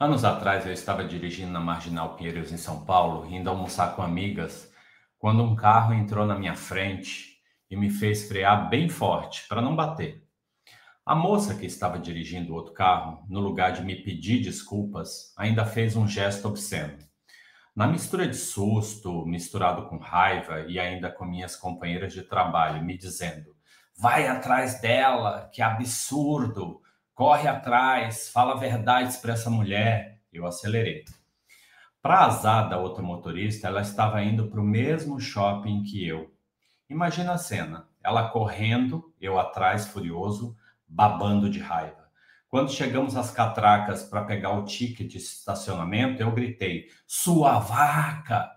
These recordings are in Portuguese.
Anos atrás, eu estava dirigindo na Marginal Pinheiros, em São Paulo, indo almoçar com amigas, quando um carro entrou na minha frente e me fez frear bem forte para não bater. A moça que estava dirigindo o outro carro, no lugar de me pedir desculpas, ainda fez um gesto obsceno. Na mistura de susto, misturado com raiva e ainda com minhas companheiras de trabalho, me dizendo: vai atrás dela, que absurdo! Corre atrás, fala verdades para essa mulher. Eu acelerei. Para azar da outra motorista, ela estava indo para o mesmo shopping que eu. Imagina a cena, ela correndo, eu atrás, furioso, babando de raiva. Quando chegamos às catracas para pegar o ticket de estacionamento, eu gritei: sua vaca!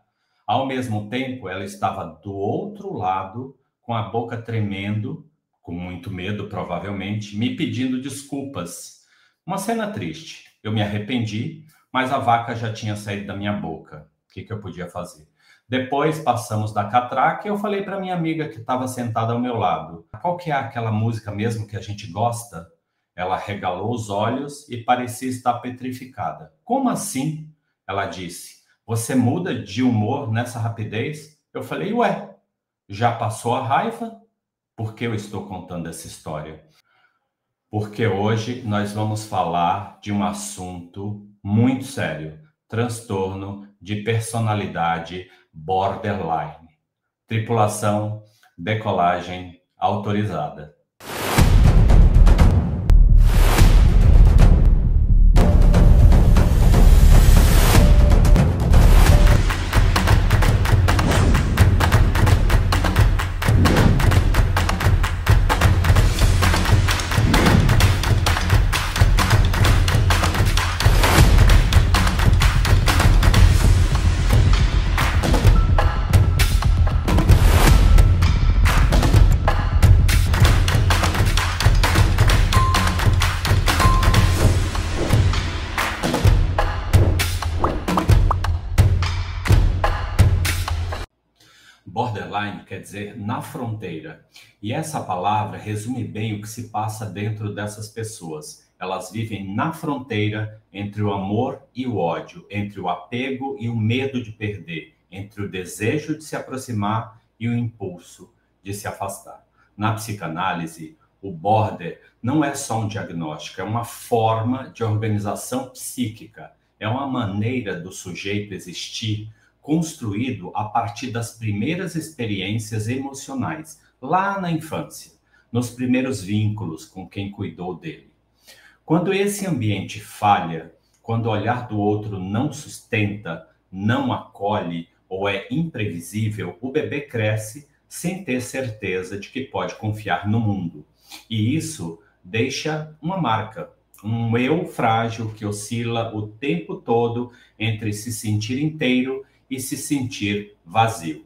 Ao mesmo tempo, ela estava do outro lado, com a boca tremendo, com muito medo, provavelmente, me pedindo desculpas. Uma cena triste. Eu me arrependi, mas a vaca já tinha saído da minha boca. O que eu podia fazer? Depois passamos da catraca e eu falei para minha amiga que estava sentada ao meu lado: qual que é aquela música mesmo que a gente gosta? Ela regalou os olhos e parecia estar petrificada. Como assim? Ela disse. Você muda de humor nessa rapidez? Eu falei: ué, já passou a raiva? Por que eu estou contando essa história? Porque hoje nós vamos falar de um assunto muito sério: transtorno de personalidade borderline. Tripulação, decolagem autorizada. Borderline quer dizer na fronteira. E essa palavra resume bem o que se passa dentro dessas pessoas. Elas vivem na fronteira entre o amor e o ódio, entre o apego e o medo de perder, entre o desejo de se aproximar e o impulso de se afastar. Na psicanálise, o border não é só um diagnóstico, é uma forma de organização psíquica, é uma maneira do sujeito existir construído a partir das primeiras experiências emocionais, lá na infância, nos primeiros vínculos com quem cuidou dele. Quando esse ambiente falha, quando o olhar do outro não sustenta, não acolhe ou é imprevisível, o bebê cresce sem ter certeza de que pode confiar no mundo. E isso deixa uma marca, um eu frágil que oscila o tempo todo entre se sentir inteiro e se sentir vazio.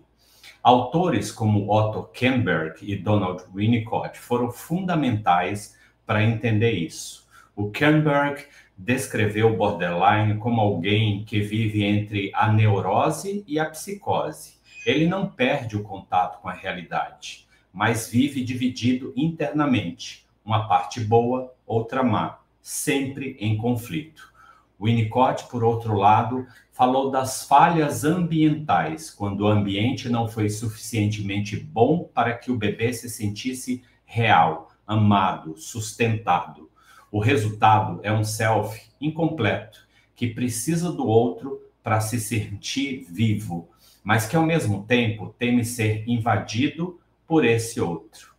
Autores como Otto Kernberg e Donald Winnicott foram fundamentais para entender isso. O Kernberg descreveu o borderline como alguém que vive entre a neurose e a psicose. Ele não perde o contato com a realidade, mas vive dividido internamente, uma parte boa, outra má, sempre em conflito. Winnicott, por outro lado, falou das falhas ambientais, quando o ambiente não foi suficientemente bom para que o bebê se sentisse real, amado, sustentado. O resultado é um self incompleto, que precisa do outro para se sentir vivo, mas que ao mesmo tempo teme ser invadido por esse outro.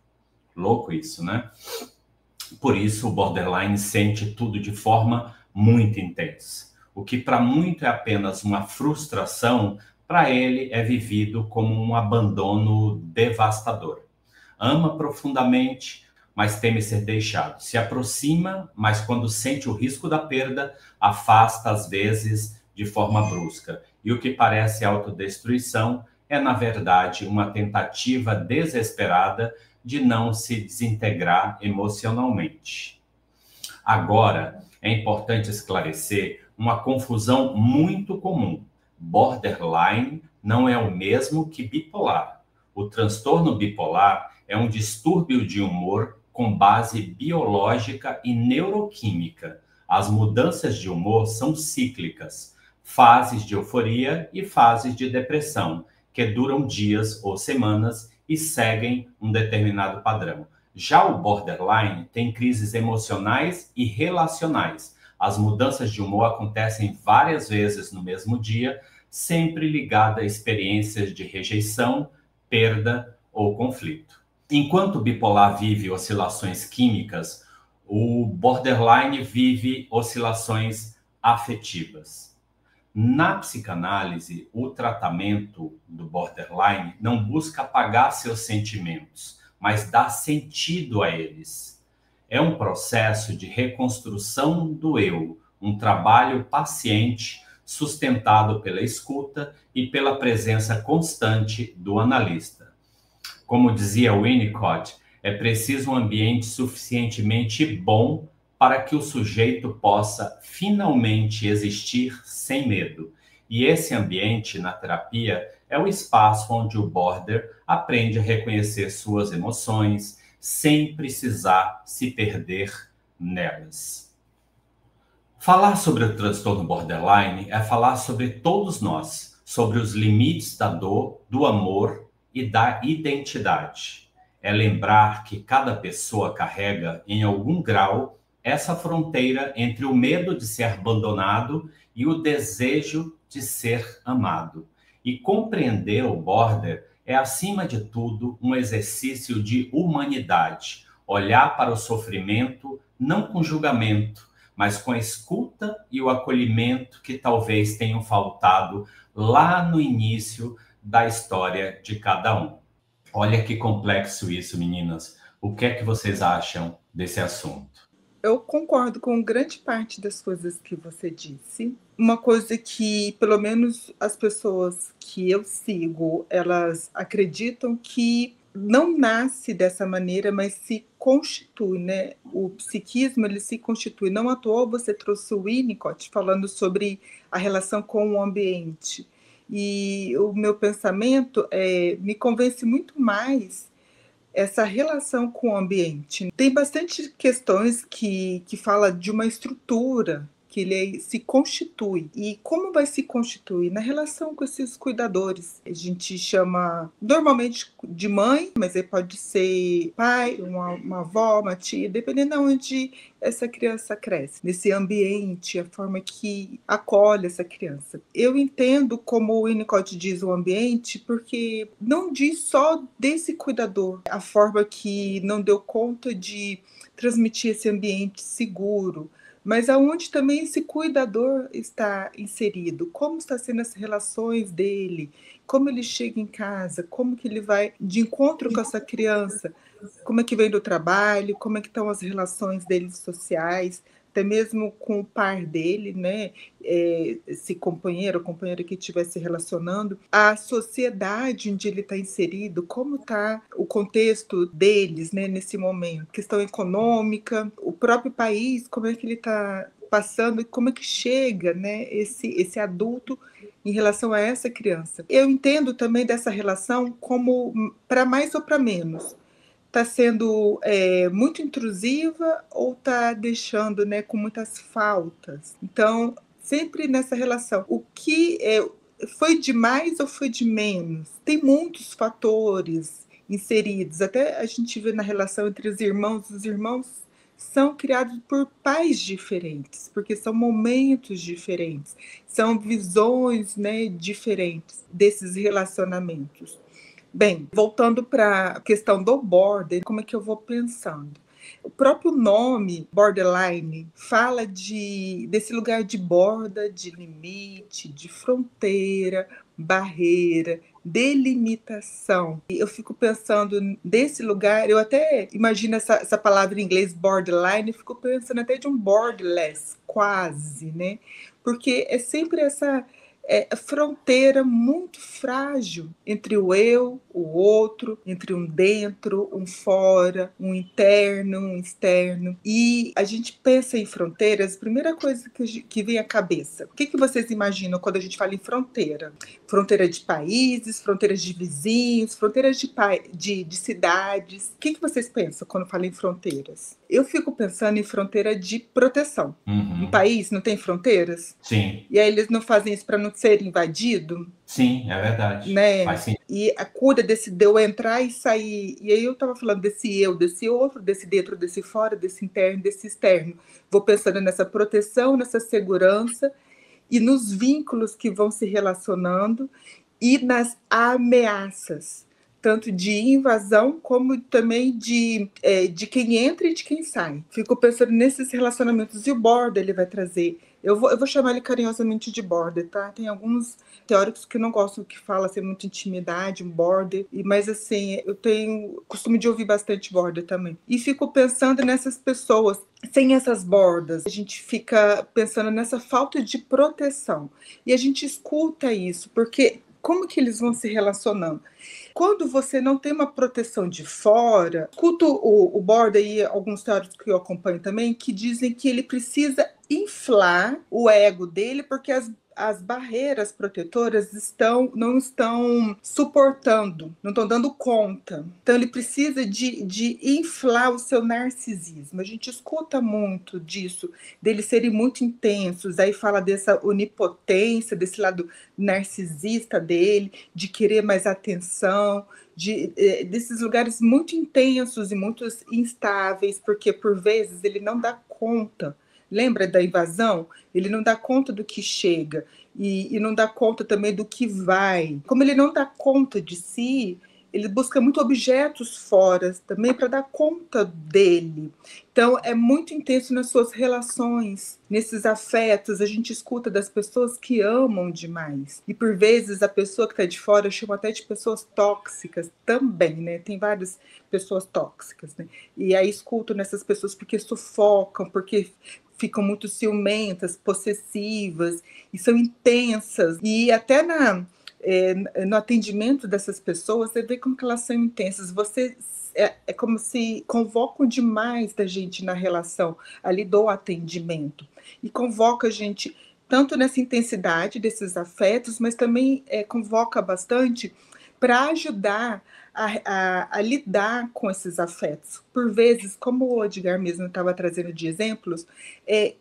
Louco isso, né? Por isso o borderline sente tudo de forma muito intensa. O que para muito é apenas uma frustração, para ele é vivido como um abandono devastador. Ama profundamente, mas teme ser deixado. Se aproxima, mas quando sente o risco da perda, afasta às vezes de forma brusca. E o que parece autodestruição é, na verdade, uma tentativa desesperada de não se desintegrar emocionalmente. Agora, é importante esclarecer uma confusão muito comum. Borderline não é o mesmo que bipolar. O transtorno bipolar é um distúrbio de humor com base biológica e neuroquímica. As mudanças de humor são cíclicas, fases de euforia e fases de depressão, que duram dias ou semanas e seguem um determinado padrão. Já o borderline tem crises emocionais e relacionais. As mudanças de humor acontecem várias vezes no mesmo dia, sempre ligada a experiências de rejeição, perda ou conflito. Enquanto o bipolar vive oscilações químicas, o borderline vive oscilações afetivas. Na psicanálise, o tratamento do borderline não busca apagar seus sentimentos, mas dá sentido a eles. É um processo de reconstrução do eu, um trabalho paciente, sustentado pela escuta e pela presença constante do analista. Como dizia Winnicott, é preciso um ambiente suficientemente bom para que o sujeito possa finalmente existir sem medo. E esse ambiente na terapia é o espaço onde o border aprende a reconhecer suas emoções sem precisar se perder nelas. Falar sobre o transtorno borderline é falar sobre todos nós, sobre os limites da dor, do amor e da identidade. É lembrar que cada pessoa carrega, em algum grau, essa fronteira entre o medo de ser abandonado e o desejo de ser amado. E compreender o border é, acima de tudo, um exercício de humanidade. Olhar para o sofrimento não com julgamento, mas com a escuta e o acolhimento que talvez tenham faltado lá no início da história de cada um. Olha que complexo isso, meninas. O que é que vocês acham desse assunto? Eu concordo com grande parte das coisas que você disse. Uma coisa que, pelo menos as pessoas que eu sigo, elas acreditam que não nasce dessa maneira, mas se constitui, né? O psiquismo, ele se constitui. Não à toa você trouxe o Winnicott falando sobre a relação com o ambiente. E o meu pensamento me convence muito mais essa relação com o ambiente. Tem bastante questões que fala de uma estrutura que ele se constitui. E como vai se constituir? Na relação com esses cuidadores. A gente chama normalmente de mãe, mas ele pode ser pai, uma avó, uma tia, dependendo de onde essa criança cresce. Nesse ambiente, a forma que acolhe essa criança. Eu entendo como o Winnicott diz o ambiente, porque não diz só desse cuidador, a forma que não deu conta de transmitir esse ambiente seguro, mas aonde também esse cuidador está inserido, como está sendo as relações dele, como ele chega em casa, como que ele vai de encontro com essa criança, como é que vem do trabalho, como é que estão as relações dele sociais, até mesmo com o par dele, né? Esse companheiro ou companheira que estiver se relacionando, a sociedade onde ele está inserido, como está o contexto deles, né, nesse momento, questão econômica, o próprio país, como é que ele está passando e como é que chega, né, esse adulto em relação a essa criança. Eu entendo também dessa relação como para mais ou para menos. Está sendo muito intrusiva ou está deixando, né, com muitas faltas? Então, sempre nessa relação, o que foi de mais ou foi de menos? Tem muitos fatores inseridos. Até a gente vê na relação entre os irmãos são criados por pais diferentes, porque são momentos diferentes, são visões, né, diferentes desses relacionamentos. Bem, voltando para a questão do border, como é que eu vou pensando? O próprio nome, borderline, fala desse lugar de borda, de limite, de fronteira, barreira, delimitação. E eu fico pensando desse lugar, eu até imagino essa palavra em inglês, borderline, fico pensando até de um borderless, quase, né? Porque é sempre fronteira muito frágil entre o eu, o outro, entre um dentro, um fora, um interno, um externo. E a gente pensa em fronteiras, a primeira coisa que vem à cabeça. O que vocês imaginam quando a gente fala em fronteira? Fronteira de países, fronteiras de vizinhos, fronteiras de cidades. O que vocês pensam quando falam em fronteiras? Eu fico pensando em fronteira de proteção. Um país não tem fronteiras? Sim. E aí eles não fazem isso para não ser invadido? Sim, é verdade. Né? Faz sentido. E a cura desse de eu entrar e sair. E aí eu estava falando desse eu, desse outro, desse dentro, desse fora, desse interno, desse externo. Vou pensando nessa proteção, nessa segurança e nos vínculos que vão se relacionando e nas ameaças, tanto de invasão como também de quem entra e de quem sai. Fico pensando nesses relacionamentos. E o border ele vai trazer. Eu vou chamar ele carinhosamente de border, tá? Tem alguns teóricos que não gostam que fala assim, muito intimidade, um border, mas assim, eu tenho costume de ouvir bastante border também. E fico pensando nessas pessoas, sem essas bordas, a gente fica pensando nessa falta de proteção. E a gente escuta isso, porque como que eles vão se relacionando? Quando você não tem uma proteção de fora, escuto o Borda e alguns teóricos que eu acompanho também, que dizem que ele precisa inflar o ego dele, porque as barreiras protetoras não estão suportando, não estão dando conta. Então ele precisa de inflar o seu narcisismo. A gente escuta muito disso, deles serem muito intensos, aí fala dessa onipotência, desse lado narcisista dele, de querer mais atenção, desses lugares muito intensos e muito instáveis, porque por vezes ele não dá conta. Lembra da invasão? Ele não dá conta do que chega e não dá conta também do que vai. Como ele não dá conta de si, ele busca muito objetos fora também para dar conta dele. Então, é muito intenso nas suas relações, nesses afetos. A gente escuta das pessoas que amam demais. E, por vezes, a pessoa que está de fora, eu chamo até de pessoas tóxicas também, né? Tem várias pessoas tóxicas, né? E aí escuto nessas pessoas porque sufocam, porque ficam muito ciumentas, possessivas, e são intensas. E até no atendimento dessas pessoas, você vê como que elas são intensas. É como se convocam demais da gente na relação ali do atendimento. E convoca a gente tanto nessa intensidade desses afetos, mas também convoca bastante para ajudar a lidar com esses afetos. Por vezes, como o Edgar mesmo estava trazendo de exemplos,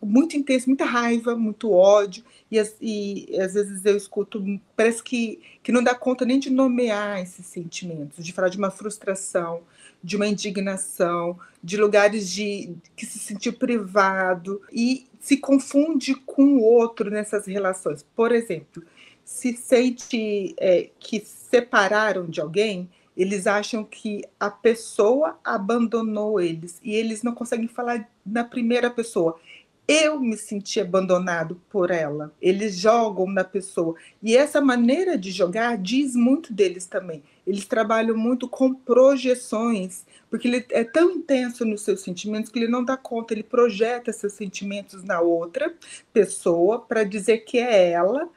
muito intenso, muita raiva, muito ódio, e às vezes eu escuto, parece que não dá conta nem de nomear esses sentimentos, de falar de uma frustração, de uma indignação, de lugares que se sentiu privado, e se confunde com o outro nessas relações. Por exemplo, se sente que separaram de alguém, eles acham que a pessoa abandonou eles, e eles não conseguem falar na primeira pessoa. Eu me senti abandonado por ela. Eles jogam na pessoa. E essa maneira de jogar diz muito deles também. Eles trabalham muito com projeções, porque ele é tão intenso nos seus sentimentos que ele não dá conta, ele projeta seus sentimentos na outra pessoa para dizer que é ela,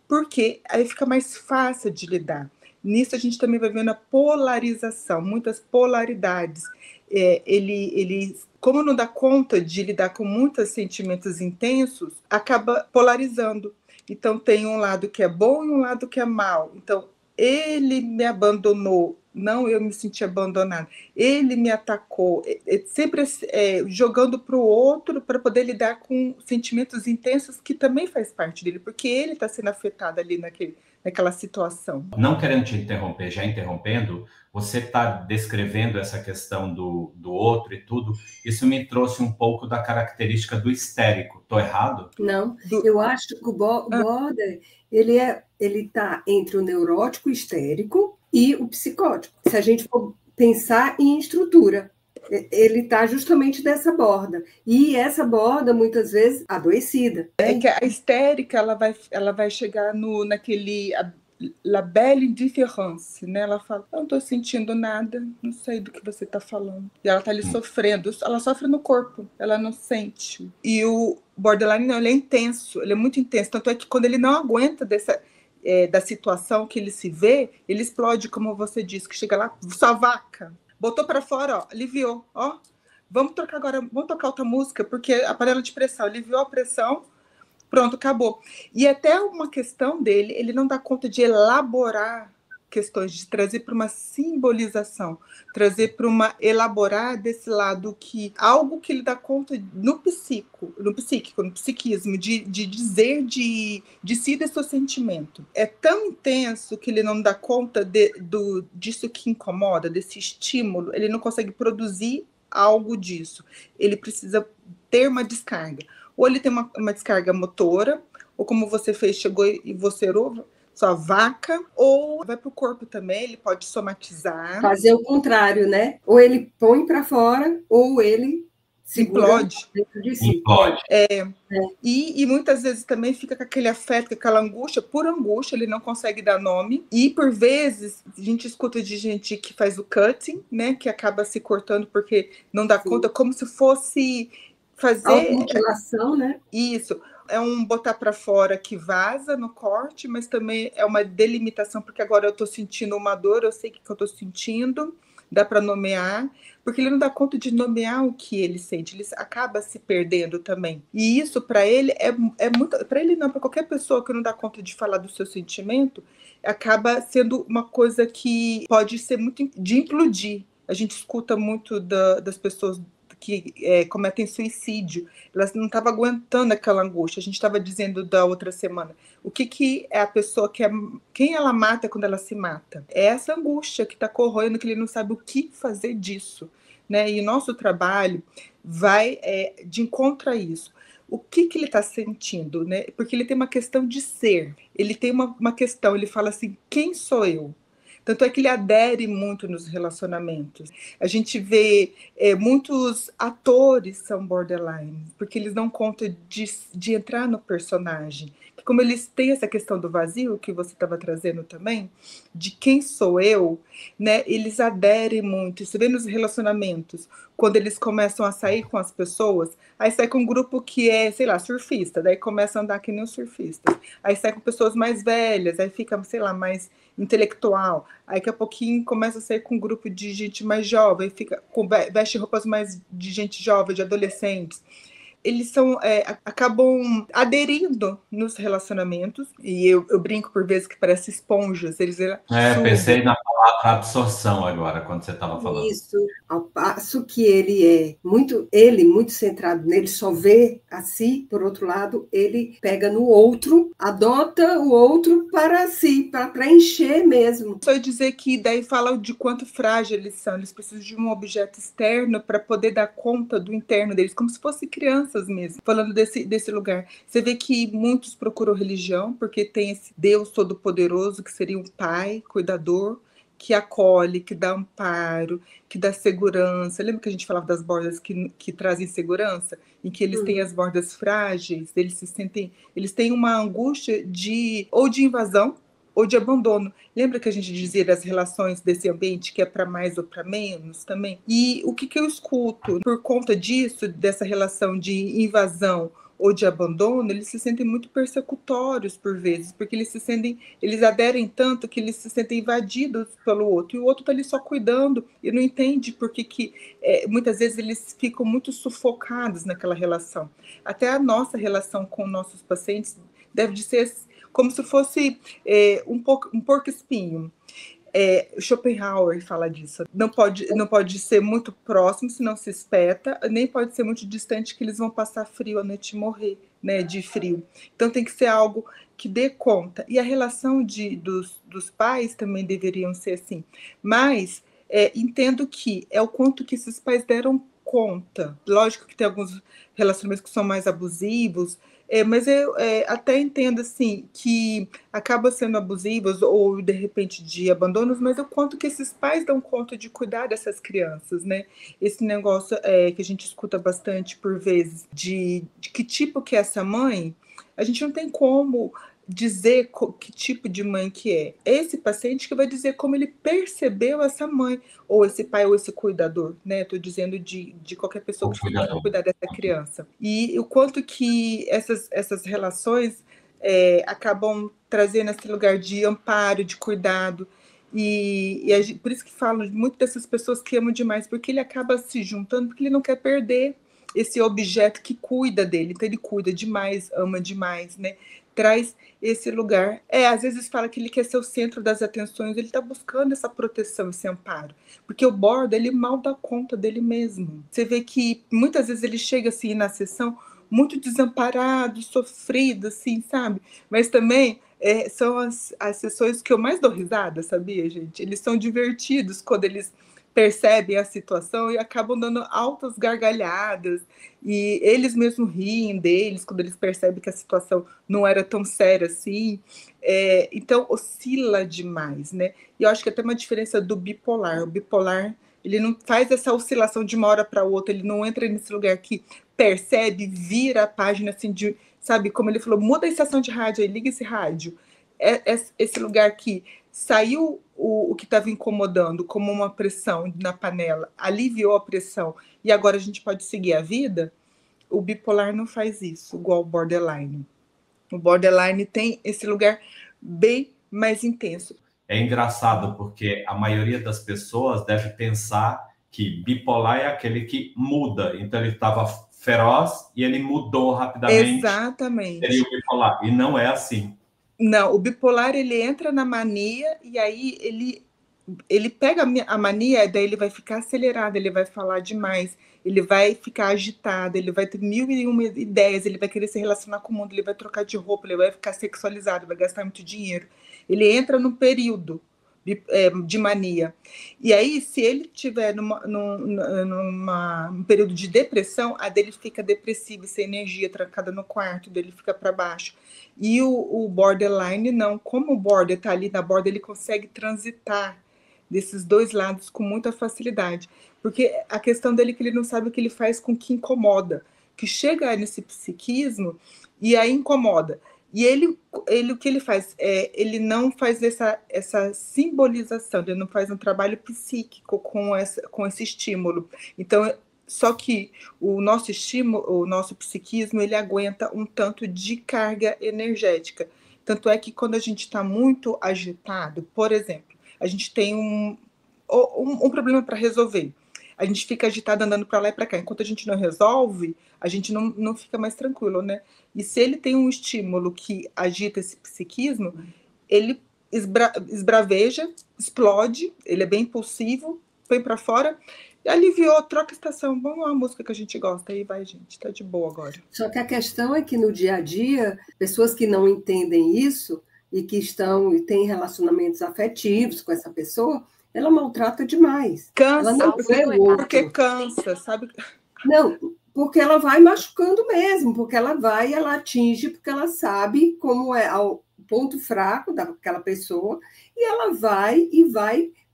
porque aí fica mais fácil de lidar. Nisso a gente também vai vendo a polarização, muitas polaridades. Ele, como não dá conta de lidar com muitos sentimentos intensos, acaba polarizando. Então tem um lado que é bom e um lado que é mal. Então ele me abandonou, não eu me senti abandonada. Ele me atacou, sempre jogando para o outro para poder lidar com sentimentos intensos que também faz parte dele, porque ele está sendo afetado ali naquela situação. Não querendo te interromper, já interrompendo, você está descrevendo essa questão do outro e tudo, isso me trouxe um pouco da característica do histérico. Estou errado? Não, eu acho que o Border, ele está entre o neurótico histérico e o psicótico. Se a gente for pensar em estrutura, ele está justamente dessa borda. E essa borda, muitas vezes, adoecida. É que a histérica ela vai chegar naquele la belle indifférence, né? Ela fala, eu não estou sentindo nada, não sei do que você está falando. E ela está ali sofrendo, ela sofre no corpo, ela não sente. E o borderline, não, ele é intenso, ele é muito intenso, tanto é que quando ele não aguenta da situação que ele se vê, ele explode, como você disse, que chega lá, só vaca, botou para fora, ó, aliviou, ó, vamos trocar agora, vamos tocar outra música, porque a panela de pressão, aliviou a pressão, pronto, acabou. E até uma questão dele, ele não dá conta de elaborar questões, de trazer para uma simbolização, trazer para uma elaborar desse lado que algo que ele dá conta no psiquismo, de dizer de si desse seu sentimento. É tão intenso que ele não dá conta disso que incomoda, desse estímulo, ele não consegue produzir algo disso. Ele precisa ter uma descarga. Ou ele tem uma descarga motora, ou como você fez, chegou e vocerou, só vaca, ou vai para o corpo também, ele pode somatizar. Fazer o contrário, né? Ou ele põe para fora, ou ele implode. Dentro de si. Implode. E muitas vezes também fica com aquele afeto, com aquela angústia, por angústia, ele não consegue dar nome. E por vezes a gente escuta de gente que faz o cutting, né? Que acaba se cortando porque não dá conta, como se fosse fazer automutilação, né? Isso. É um botar para fora que vaza no corte, mas também é uma delimitação, porque agora eu estou sentindo uma dor, eu sei o que eu estou sentindo, dá para nomear, porque ele não dá conta de nomear o que ele sente, ele acaba se perdendo também. E isso para ele é muito, para ele não, para qualquer pessoa que não dá conta de falar do seu sentimento, acaba sendo uma coisa que pode ser muito de implodir. A gente escuta muito das pessoas que cometem suicídio, elas não estavam aguentando aquela angústia. A gente estava dizendo da outra semana, o que é a pessoa quem ela mata quando ela se mata? É essa angústia que está corroendo, que ele não sabe o que fazer disso, né? E o nosso trabalho vai de encontro a isso. O que ele está sentindo, né? Porque ele tem uma questão de ser, ele tem uma questão, ele fala assim, quem sou eu? Tanto é que ele adere muito nos relacionamentos. A gente vê muitos atores são borderline, porque eles dão conta de entrar no personagem. Como eles têm essa questão do vazio, que você estava trazendo também, de quem sou eu, né? Eles aderem muito. Você vê nos relacionamentos, quando eles começam a sair com as pessoas, aí sai com um grupo que é, sei lá, surfista, daí começa a andar que nem os surfistas. Aí sai com pessoas mais velhas, aí fica, sei lá, mais intelectual. Aí daqui a pouquinho começa a sair com um grupo de gente mais jovem, veste roupas mais de gente jovem, de adolescentes. Eles acabam aderindo nos relacionamentos, e eu brinco por vezes que parece esponjas. Pensei na palavra absorção agora, quando você estava falando. Isso, ao passo que ele é muito centrado nele, só vê a si, por outro lado, ele pega no outro, adota o outro para si, para preencher mesmo. Só dizer que daí fala de quanto frágil eles são, eles precisam de um objeto externo para poder dar conta do interno deles, como se fossem crianças mesmo, falando desse lugar. Você vê que muitos procuram religião, porque tem esse Deus todo-poderoso, que seria um pai, cuidador, que acolhe, que dá amparo, que dá segurança. Lembra que a gente falava das bordas que trazem segurança? Em que eles têm as bordas frágeis, eles têm uma angústia ou de invasão, ou de abandono. Lembra que a gente dizia das relações desse ambiente, que é para mais ou para menos também? E o que eu escuto? Por conta disso, dessa relação de invasão ou de abandono, eles se sentem muito persecutórios por vezes, porque eles aderem tanto que eles se sentem invadidos pelo outro, e o outro está ali só cuidando e não entende porque muitas vezes eles ficam muito sufocados naquela relação. Até a nossa relação com nossos pacientes deve de ser como se fosse um porco-espinho. Schopenhauer fala disso. Não pode ser muito próximo, senão se espeta, nem pode ser muito distante, que eles vão passar frio à noite e morrer, né, de frio. Então tem que ser algo que dê conta. E a relação dos pais também deveriam ser assim. Mas entendo que é o quanto que esses pais deram conta. Lógico que tem alguns relacionamentos que são mais abusivos, mas eu até entendo assim, que acaba sendo abusivos ou de repente de abandonos, mas o quanto que esses pais dão conta de cuidar dessas crianças, né? Esse negócio que a gente escuta bastante por vezes, de que tipo que é essa mãe, a gente não tem como dizer que tipo de mãe que é. Esse paciente que vai dizer como ele percebeu essa mãe, ou esse pai, ou esse cuidador, né? Estou dizendo de qualquer pessoa que esteja para cuidar dessa criança. E o quanto que essas relações acabam trazendo esse lugar de amparo, de cuidado. Por isso que falo muito dessas pessoas que amam demais, porque ele acaba se juntando, porque ele não quer perder esse objeto que cuida dele. Então ele cuida demais, ama demais, né? Traz esse lugar. Às vezes fala que ele quer ser o centro das atenções, ele está buscando essa proteção, esse amparo. Porque o border, ele mal dá conta dele mesmo. Você vê que muitas vezes ele chega assim na sessão muito desamparado, sofrido, assim, sabe? Mas também são as sessões que eu mais dou risada, sabia, gente? Eles são divertidos quando eles percebem a situação e acabam dando altas gargalhadas, e eles mesmos riem deles quando eles percebem que a situação não era tão séria assim. Então oscila demais, né? E eu acho que até uma diferença do bipolar. O bipolar, ele não faz essa oscilação de uma hora para outra, ele não entra nesse lugar que percebe, vira a página assim de, sabe, como ele falou, muda a estação de rádio aí, liga esse rádio. Esse lugar que saiu o que estava incomodando como uma pressão na panela, aliviou a pressão e agora a gente pode seguir a vida. O bipolar não faz isso, igual o borderline. O borderline tem esse lugar bem mais intenso. É engraçado porque a maioria das pessoas deve pensar que bipolar é aquele que muda. Então ele estava feroz e ele mudou rapidamente. Exatamente. Seria o bipolar. E não é assim. Não, o bipolar, ele entra na mania e aí ele pega a mania, daí ele vai ficar acelerado, ele vai falar demais, ele vai ficar agitado, ele vai ter 1001 ideias, ele vai querer se relacionar com o mundo, ele vai trocar de roupa, ele vai ficar sexualizado, vai gastar muito dinheiro. Ele entra num período de mania. E aí, se ele tiver num período de depressão, a dele fica depressiva, sem energia, trancada no quarto, dele fica para baixo. E o borderline, não. Como o border está ali na borda, ele consegue transitar desses dois lados com muita facilidade. Porque a questão dele é que ele não sabe o que ele faz com o que incomoda. Que chega nesse psiquismo e aí incomoda. E ele o que ele faz? Ele não faz essa simbolização, ele não faz um trabalho psíquico com esse estímulo. Então, só que o nosso estímulo, o nosso psiquismo, ele aguenta um tanto de carga energética. Tanto é que quando a gente está muito agitado, por exemplo, a gente tem um problema para resolver. A gente fica agitado andando para lá e para cá. Enquanto a gente não resolve, a gente não fica mais tranquilo, né? E se ele tem um estímulo que agita esse psiquismo, ele esbraveja, explode, ele é bem impulsivo, põe para fora, aliviou, troca a estação, vamos lá, a música que a gente gosta, aí vai, gente, tá de boa agora. Só que a questão é que no dia a dia, pessoas que não entendem isso e que estão e têm relacionamentos afetivos com essa pessoa, ela maltrata demais. Cansa, ela não vê o outro. Porque cansa, sabe? Não, porque ela vai machucando mesmo, porque ela atinge, porque ela sabe como é o ponto fraco daquela pessoa, e ela vai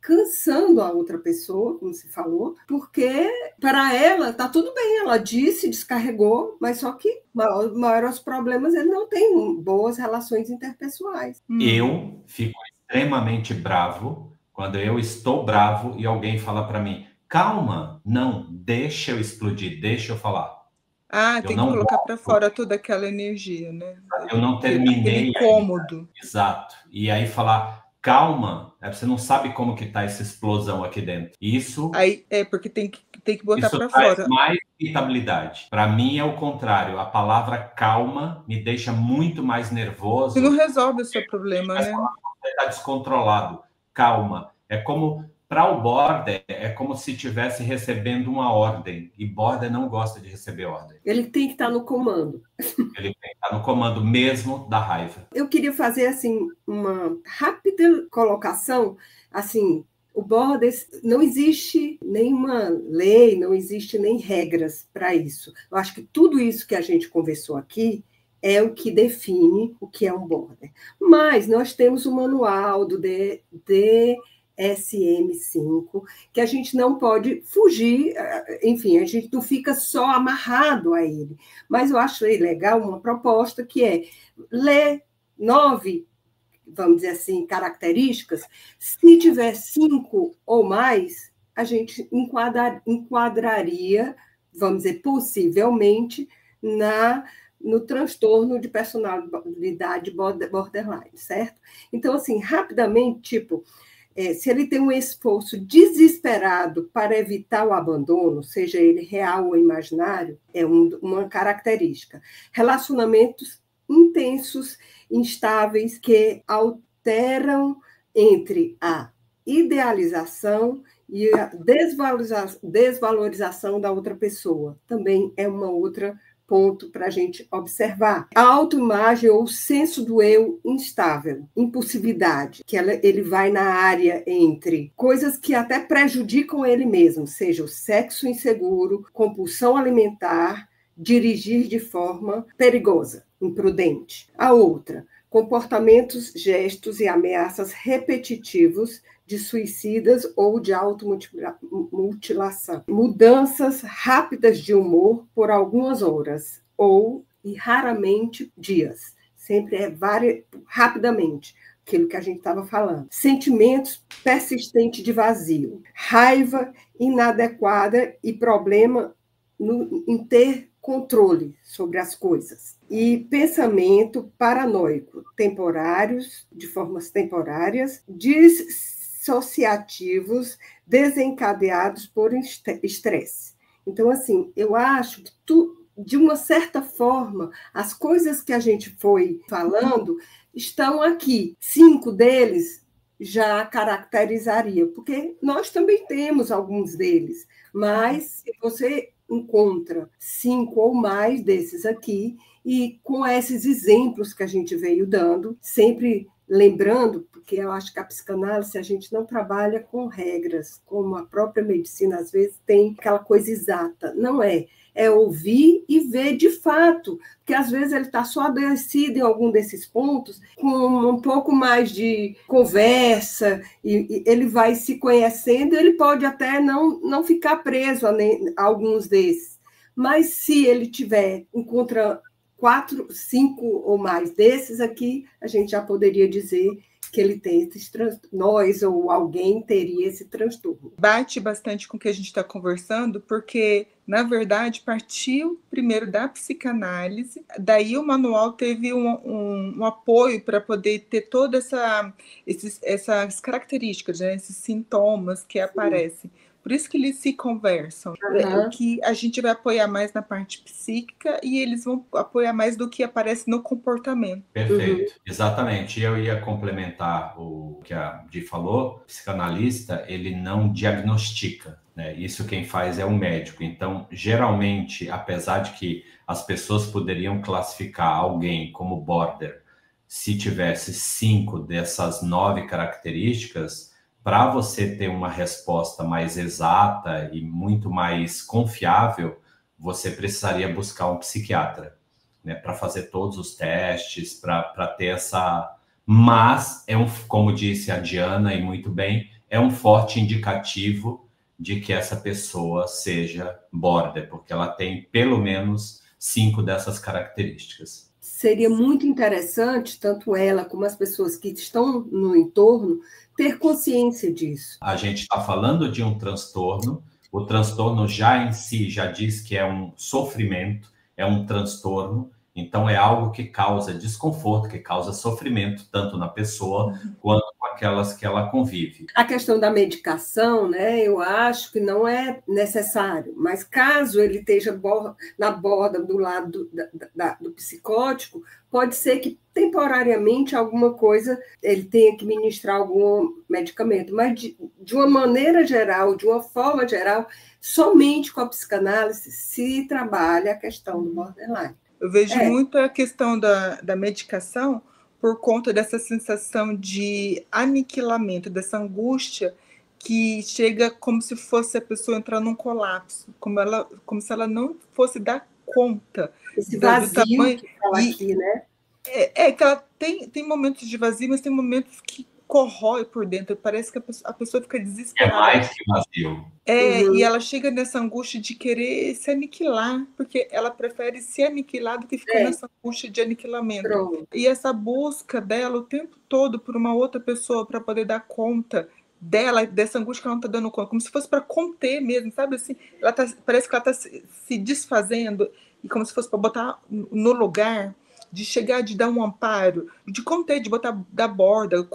cansando a outra pessoa, como se falou, porque para ela está tudo bem, ela disse, descarregou, mas só que maior os problemas, ele não tem boas relações interpessoais. Eu fico extremamente bravo quando eu estou bravo e alguém fala para mim, calma, não, deixa eu explodir, deixa eu falar. Tem que colocar para fora toda aquela energia, né? Eu não terminei. Incômodo. Exato. E aí falar, calma, você não sabe como que tá essa explosão aqui dentro. Isso... Aí porque tem que botar para fora. Isso mais irritabilidade. Para mim é o contrário. A palavra calma me deixa muito mais nervoso. Você não resolve o seu problema, né? Você está descontrolado. Calma. É como... Para o border, é como se estivesse recebendo uma ordem. E border não gosta de receber ordem. Ele tem que estar no comando. Ele tem que estar no comando mesmo da raiva. Eu queria fazer assim uma rápida colocação. Assim, o border, não existe nenhuma lei, não existe nem regras para isso. Eu acho que tudo isso que a gente conversou aqui é o que define o que é um border. Mas nós temos o manual do DSM-5, que a gente não pode fugir, enfim, a gente não fica só amarrado a ele. Mas eu acho legal uma proposta que é ler 9, vamos dizer assim, características, se tiver 5 ou mais, a gente enquadraria, vamos dizer, possivelmente, no transtorno de personalidade borderline, certo? Então, assim, rapidamente, tipo, se ele tem um esforço desesperado para evitar o abandono, seja ele real ou imaginário, é uma característica. Relacionamentos intensos, instáveis, que alteram entre a idealização e a desvalorização da outra pessoa. Também é uma outra ponto para a gente observar. A autoimagem ou o senso do eu instável, impulsividade, que ele vai na área entre coisas que até prejudicam ele mesmo, seja o sexo inseguro, compulsão alimentar, dirigir de forma perigosa, imprudente. A outra, comportamentos, gestos e ameaças repetitivos de suicidas ou de automutilação. Mudanças rápidas de humor por algumas horas e raramente dias. Sempre rapidamente, aquilo que a gente estava falando. Sentimentos persistentes de vazio, raiva inadequada e problema em ter controle sobre as coisas. E pensamento paranoico, de formas temporárias, dissociativos, desencadeados por estresse. Então, assim, eu acho que de uma certa forma, as coisas que a gente foi falando estão aqui. 5 deles já caracterizaria, porque nós também temos alguns deles, mas se você encontra 5 ou mais desses aqui, e com esses exemplos que a gente veio dando, sempre lembrando, porque eu acho que a psicanálise, a gente não trabalha com regras, como a própria medicina, às vezes, tem aquela coisa exata. Não é. É ouvir e ver de fato, porque às vezes ele está só adoecido em algum desses pontos, com um pouco mais de conversa, e ele vai se conhecendo, ele pode até não ficar preso a alguns desses. Mas se ele encontra 4, 5 ou mais desses aqui, a gente já poderia dizer que ele tem esse nós ou alguém teria esse transtorno. Bate bastante com o que a gente está conversando, porque, na verdade, partiu primeiro da psicanálise, daí o manual teve um apoio para poder ter todas essas características, né, esses sintomas que aparecem. Por isso que eles se conversam. O que a gente vai apoiar mais na parte psíquica e eles vão apoiar mais do que aparece no comportamento. Perfeito, exatamente. Eu ia complementar o que a Di falou. O psicanalista, ele não diagnostica, né? Isso quem faz é o médico. Então, geralmente, apesar de que as pessoas poderiam classificar alguém como border se tivesse 5 dessas 9 características, para você ter uma resposta mais exata e muito mais confiável, você precisaria buscar um psiquiatra, né, para fazer todos os testes, para ter essa... Mas, como disse a Diana, e muito bem, é um forte indicativo de que essa pessoa seja border, porque ela tem pelo menos 5 dessas características. Seria muito interessante, tanto ela como as pessoas que estão no entorno, ter consciência disso. A gente está falando de um transtorno, o transtorno já em si já diz que é um sofrimento, é um transtorno, então é algo que causa desconforto, que causa sofrimento, tanto na pessoa quanto com aquelas que ela convive. A questão da medicação, né, eu acho que não é necessário, mas caso ele esteja na borda do lado do psicótico, pode ser que temporariamente alguma coisa ele tenha que ministrar algum medicamento, mas de uma maneira geral, de uma forma geral, somente com a psicanálise se trabalha a questão do borderline. Eu vejo muito a questão da medicação por conta dessa sensação de aniquilamento, dessa angústia que chega como se fosse a pessoa entrar num colapso, como se ela não fosse dar conta. Esse vazio que fala aqui, né? Que ela tem momentos de vazio, mas tem momentos que corrói por dentro, parece que a pessoa fica É desesperada. mais que vazio. E ela chega nessa angústia de querer se aniquilar, porque ela prefere se aniquilar do que ficar nessa angústia de aniquilamento. Pronto. E essa busca dela o tempo todo por uma outra pessoa para poder dar conta dela, dessa angústia que ela não está dando conta, como se fosse para conter mesmo, sabe assim? Parece que ela está se desfazendo, e como se fosse para botar no lugar, de chegar, de dar um amparo, de conter, de botar da borda,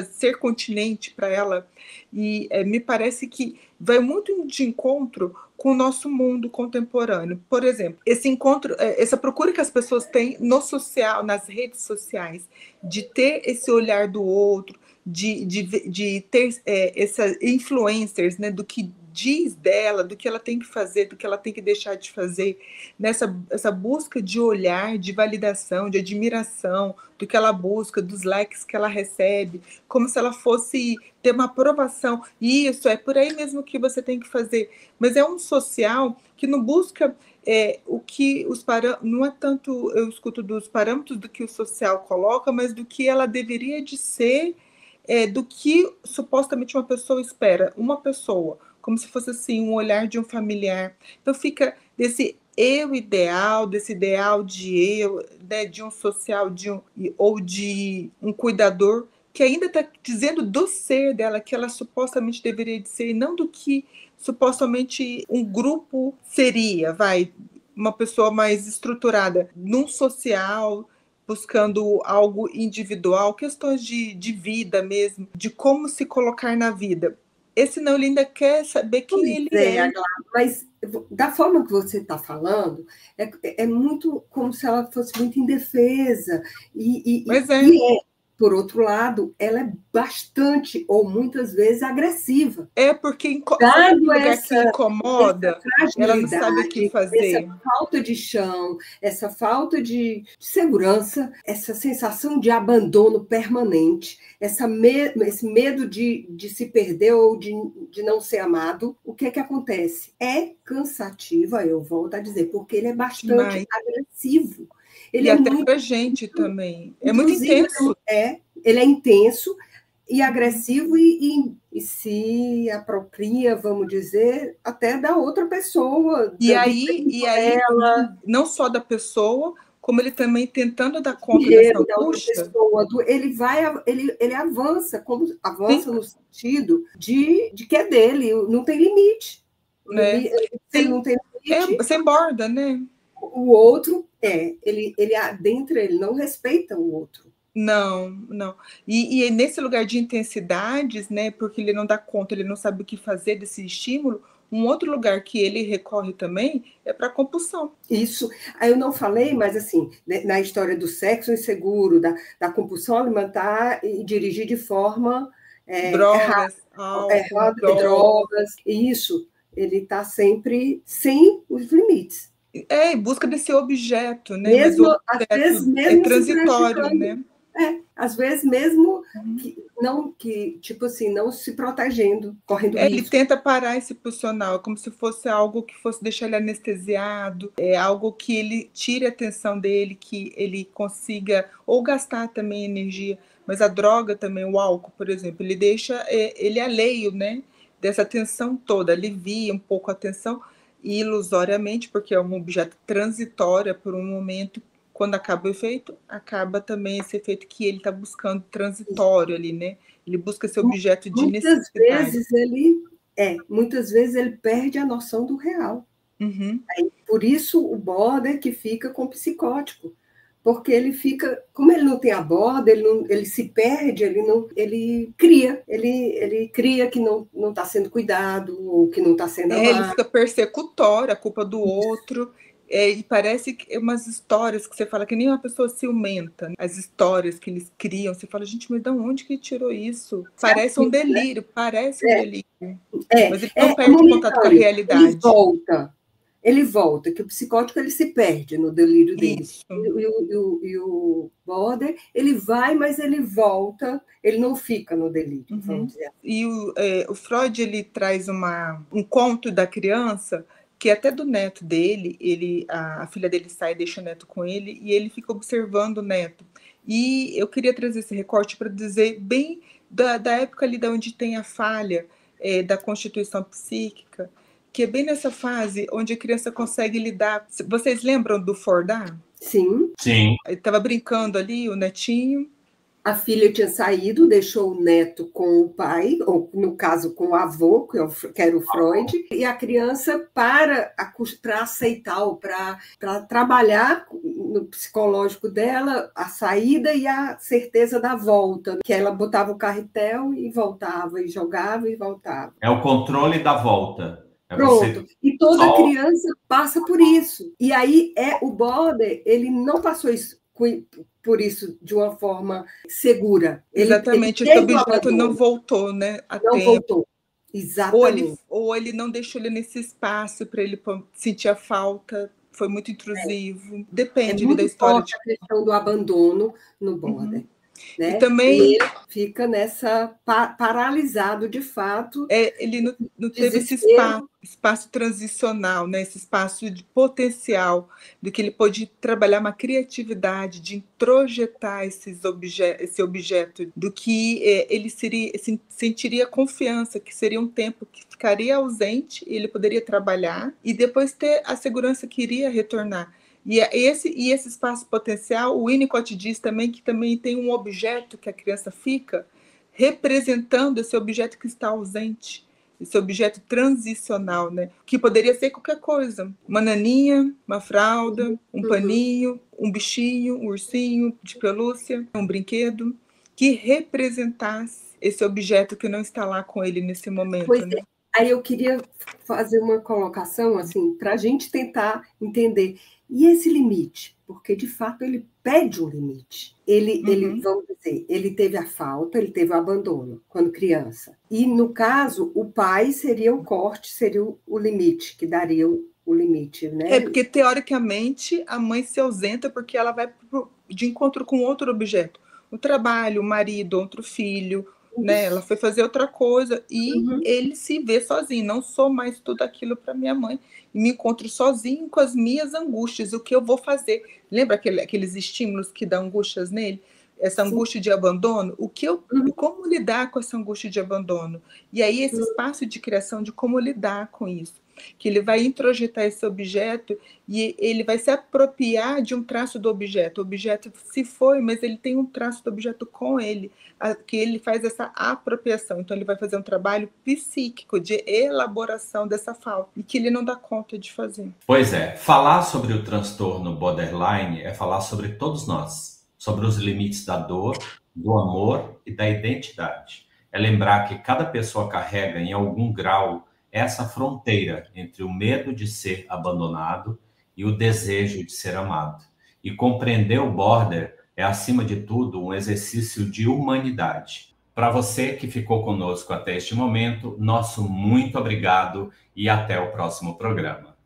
ser continente para ela. E me parece que vai muito de encontro com o nosso mundo contemporâneo. Por exemplo, esse encontro, essa procura que as pessoas têm no social, nas redes sociais, de ter esse olhar do outro, de ter essas influencers, né, do que diz dela, do que ela tem que fazer, do que ela tem que deixar de fazer, essa busca de olhar, de validação, de admiração, do que ela busca, dos likes que ela recebe, como se ela fosse ter uma aprovação. Isso, é por aí mesmo que você tem que fazer. Mas é um social que não busca o que os parâmetros, não é tanto eu escuto dos parâmetros do que o social coloca, mas do que ela deveria de ser, do que supostamente uma pessoa espera. Uma pessoa, como se fosse assim, um olhar de um familiar. Então fica desse eu ideal, desse ideal de eu, né, de um social, ou de um cuidador, que ainda está dizendo do ser dela, que ela supostamente deveria de ser, e não do que supostamente um grupo seria, uma pessoa mais estruturada, num social, buscando algo individual, questões de vida mesmo, de como se colocar na vida. Esse não, ele ainda quer saber quem ele é. Mas da forma que você está falando, é muito como se ela fosse muito indefesa. Mas por outro lado, ela é bastante, ou muitas vezes, agressiva. Porque sabe um lugar que incomoda, ela não sabe o que fazer. Essa falta de chão, essa falta de segurança, essa sensação de abandono permanente, esse medo de se perder ou de não ser amado, o que acontece? É cansativa, eu volto a dizer, porque ele é bastante agressivo. Ele até para a gente também. É muito intenso. Ele é intenso e agressivo e se apropria, vamos dizer, até da outra pessoa. E aí não só da pessoa, como ele também tentando dar conta dessa angústia. Ele avança, avança no sentido de que é dele, não tem limite. Ele não tem limite. Sem borda, né? O outro ele adentra, ele não respeita o outro. Não. E nesse lugar de intensidades, né, porque ele não dá conta, ele não sabe o que fazer desse estímulo, um outro lugar que ele recorre também é para a compulsão. Isso. Eu não falei, mas assim, na história do sexo inseguro, da compulsão alimentar e dirigir de forma drogas, drogas, isso. Ele está sempre sem os limites. Em busca desse objeto, né? Mesmo, mas o às vezes, mesmo transitório, né? Às vezes mesmo tipo assim, não se protegendo, correndo risco. Ele tenta parar esse pulsional, como se fosse algo que fosse deixar ele anestesiado, algo que ele tire a atenção dele, que ele consiga, ou gastar também energia, mas a droga também, o álcool, por exemplo, ele deixa ele alheio, né, dessa tensão toda, alivia um pouco a tensão, ilusoriamente, porque é um objeto transitório por um momento. Quando acaba o efeito, acaba também esse efeito que ele está buscando transitório ali, né? Ele busca esse objeto de necessidade. Muitas vezes ele perde a noção do real. Por isso o border que fica com psicótico, porque ele fica, como ele não tem a borda, ele se perde, ele cria que não está sendo cuidado ou que não está sendo amado. Ele fica persecutório, a culpa do outro. E parece que umas histórias que você fala que nem uma pessoa ciumenta, né? As histórias que eles criam, você fala, gente, mas de onde que tirou isso? Parece um delírio, parece um delírio. Mas ele não perde o contato com a realidade. Ele volta, que o psicótico ele se perde no delírio dele. E o border, ele vai, mas ele volta, ele não fica no delírio, vamos dizer. E o Freud, ele traz um conto da criança, que até do neto dele, a filha dele sai e deixa o neto com ele, e ele fica observando o neto. E eu queria trazer esse recorte para dizer bem da época ali onde tem a falha da constituição psíquica, que é bem nessa fase onde a criança consegue lidar. Vocês lembram do Fordá? Sim. Sim. Ele estava brincando ali, o netinho. A filha tinha saído, deixou o neto com o pai, ou no caso com o avô, que era o Freud, e a criança, para aceitar, ou para trabalhar no psicológico dela, a saída e a certeza da volta, que ela botava o carretel e voltava, e jogava e voltava. É o controle da volta. Pronto. E toda criança passa por isso. E aí o Bode, ele não passou isso por isso de uma forma segura. Exatamente, esse objeto não voltou, né? Não voltou. Exatamente. Ou ele não deixou ele nesse espaço para ele sentir a falta, foi muito intrusivo. Depende muito da história. Forte a questão do abandono no Bode. Né? E também ele fica paralisado de fato. Ele não teve esse espaço transicional, né? Esse espaço de potencial, de que ele pôde trabalhar uma criatividade, de introjetar esse objeto, do que ele sentiria confiança, que seria um tempo que ficaria ausente, ele poderia trabalhar e depois ter a segurança que iria retornar. E esse espaço potencial, o Winnicott diz também que também tem um objeto que a criança fica representando esse objeto que está ausente, esse objeto transicional, né? Que poderia ser qualquer coisa, uma naninha, uma fralda, um paninho, um bichinho, um ursinho de pelúcia, um brinquedo, que representasse esse objeto que não está lá com ele nesse momento. Pois né? Aí eu queria fazer uma colocação assim, para a gente tentar entender. E esse limite? Porque, de fato, ele pede um limite. Ele, vamos dizer, ele teve a falta, ele teve o abandono quando criança. E, no caso, o pai seria o corte, seria o limite, que daria o limite, né? Porque, teoricamente, a mãe se ausenta porque ela vai de encontro com outro objeto. O trabalho, o marido, outro filho, né? Ela foi fazer outra coisa e ele se vê sozinho. Não sou mais tudo aquilo para minha mãe. E me encontro sozinho com as minhas angústias. O que eu vou fazer? Lembra aqueles estímulos que dão angústias nele? Essa angústia de abandono? Como lidar com essa angústia de abandono? E aí esse espaço de criação de como lidar com isso. Que ele vai introjetar esse objeto e ele vai se apropriar de um traço do objeto. O objeto se foi, mas ele tem um traço do objeto com ele, que ele faz essa apropriação. Então, ele vai fazer um trabalho psíquico de elaboração dessa falta e que ele não dá conta de fazer. Pois é, falar sobre o transtorno borderline é falar sobre todos nós, sobre os limites da dor, do amor e da identidade. É lembrar que cada pessoa carrega em algum grau essa fronteira entre o medo de ser abandonado e o desejo de ser amado. E compreender o border é, acima de tudo, um exercício de humanidade. Para você que ficou conosco até este momento, nosso muito obrigado e até o próximo programa.